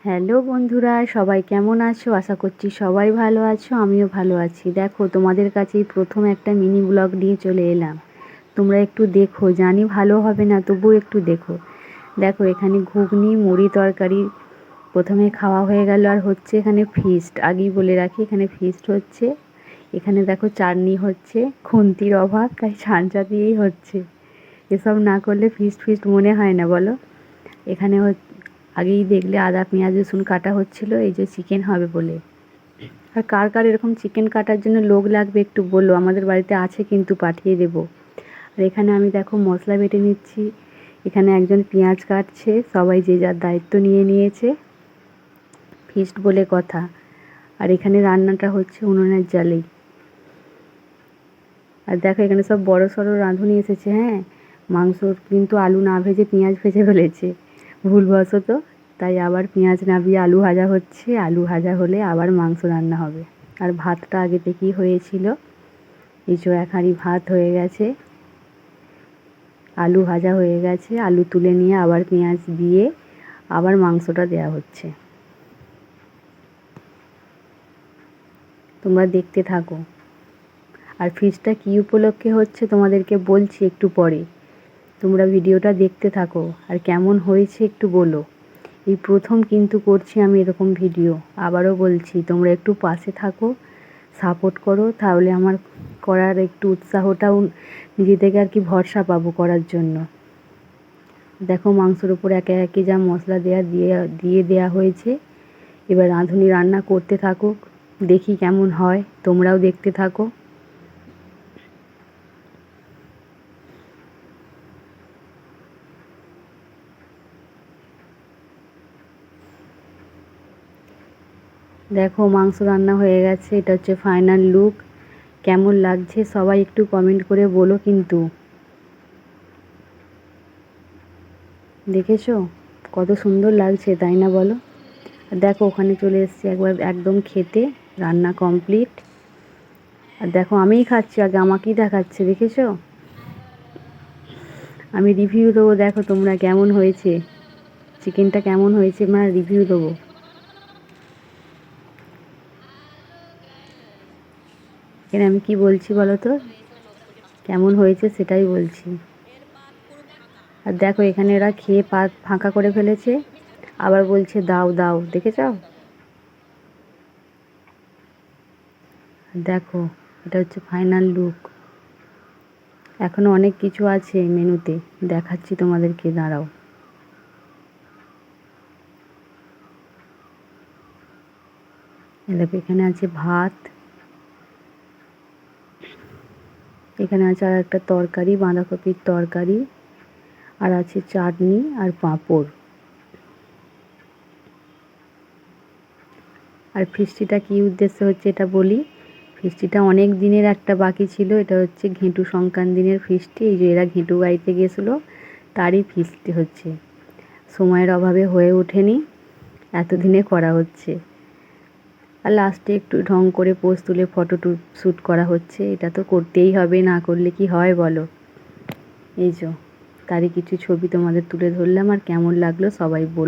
Hello বন্ধুরা, সবাই কেমন আছো? আশা করছি সবাই ভালো আছো, আমিও ভালো আছি। দেখো, তোমাদের কাছেই প্রথম একটা মিনি ব্লগ নিয়ে চলে এলাম। তোমরা একটু দেখো, জানি ভালো হবে না, তবুও একটু দেখো। দেখো, এখানে ঘুগনি মুড়ি তরকারি প্রথমে খাওয়া হয়ে গেল, আর হচ্ছে এখানে ফিস্ট। আগেই বলে রাখি, এখানে ফিস্ট হচ্ছে। এখানে দেখো চাটনি হচ্ছে, খুন্তির অভাব তাই ছাঁচা দিয়েই হচ্ছে। এসব না করলে ফিস্ট ফিস্ট মনে হয় না, বলো। এখানে আগেই দেখলে আদা পেঁয়াজ রসুন কাটা হচ্ছিল, এই যে চিকেন হবে বলে। আর কার কার এরকম চিকেন কাটার জন্য লোক লাগবে একটু বলো, আমাদের বাড়িতে আছে, কিন্তু পাঠিয়ে দেবো। আর এখানে আমি দেখো মশলা বেটে নিচ্ছি। এখানে একজন পেঁয়াজ কাটছে, সবাই যে যার দায়িত্ব নিয়ে নিয়েছে, ফিস্ট বলে কথা। আর এখানে রান্নাটা হচ্ছে উনুনের জালেই। আর দেখো, এখানে সব বড় সড়ো রাঁধুনি এসেছে। হ্যাঁ, মাংস কিন্তু আলু না ভেজে পেঁয়াজ ভেজে ফেলেছে ভুলবশত, তাই আবার পেঁয়াজ নামিয়ে আলু ভাজা হচ্ছে। আলু ভাজা হলে আবার মাংস রান্না হবে। আর ভাতটা আগে থেকেই হয়েছিল, এই যে এক হাঁড়ি ভাত হয়ে গেছে। আলু ভাজা হয়ে গেছে, আলু তুলে নিয়ে আবার পেঁয়াজ দিয়ে আবার মাংসটা দেওয়া হচ্ছে। তোমরা দেখতে থাকো। আর ফিস্টটা কী উপলক্ষে হচ্ছে তোমাদেরকে বলছি একটু পরে, তোমরা ভিডিওটা দেখতে থাকো। আর কেমন হয়েছে একটু বলো। এই প্রথম কিন্তু করছি আমি এরকম ভিডিও। আবারও বলছি, তোমরা একটু পাশে থাকো, সাপোর্ট করো, তাহলে আমার করার একটু উৎসাহটাও নিজে থেকে আর কি ভরসা পাবো করার জন্য। দেখো, মাংসের উপর একে একে যা মশলা দিয়ে দেয়া হয়েছে। এবার রাঁধুনি রান্না করতে থাকুক, দেখি কেমন হয়, তোমরাও দেখতে থাকো। দেখো, মাংস রান্না হয়ে গেছে, এটা হচ্ছে ফাইনাল লুক। কেমন লাগছে সবাই একটু কমেন্ট করে বলো কিন্তু। দেখেছো কত সুন্দর লাগছে, তাই না বলো? আর দেখো, ওখানে চলে এসেছি একবার একদম খেতে, রান্না কমপ্লিট। আর দেখো, আমিই খাচ্ছি, আগে আমাকেই দেখাচ্ছে, দেখেছো? আমি রিভিউ দেবো, দেখো তোমরা কেমন হয়েছে, চিকেনটা কেমন হয়েছে, মানে রিভিউ দেবো। এখানে আমি কি বলছি বলো তো, কেমন হয়েছে সেটাই বলছি। আর দেখো, এখানে এরা খেয়ে পাত ফাঁকা করে ফেলেছে, আবার বলছে দাও দাও, দেখেছ? দেখো, এটা হচ্ছে ফাইনাল লুক। এখনো অনেক কিছু আছে মেনুতে, দেখাচ্ছি তোমাদেরকে, দাঁড়াও। দেখো, এখানে আছে ভাত, এখানে আছে আর একটা তরকারি, বাঁধাকপির তরকারি, আর আছে চাটনি আর পাঁপড়। আর ফিস্টিটা কী উদ্দেশ্য হচ্ছে এটা বলি। ফিস্টিটা অনেক দিনের একটা বাকি ছিল, এটা হচ্ছে ঘেঁটু সংক্রান্তি দিনের ফিস্টি। এই যে এরা ঘেঁটু গাইতে গেছিলো, তারই ফিস্টি হচ্ছে। সময়ের অভাবে হয়ে ওঠেনি, এতদিনে করা হচ্ছে। আর লাস্টে একটু ঢং করে পোজ তুলে ফটো শ্যুট করা হচ্ছে। এটা তো করতেই হবে, না করলে কি হয় বলো। এই যে তারই কিছু ছবি তোমাদের তুলে ধরলাম। আর কেমন লাগলো সবাই বলো।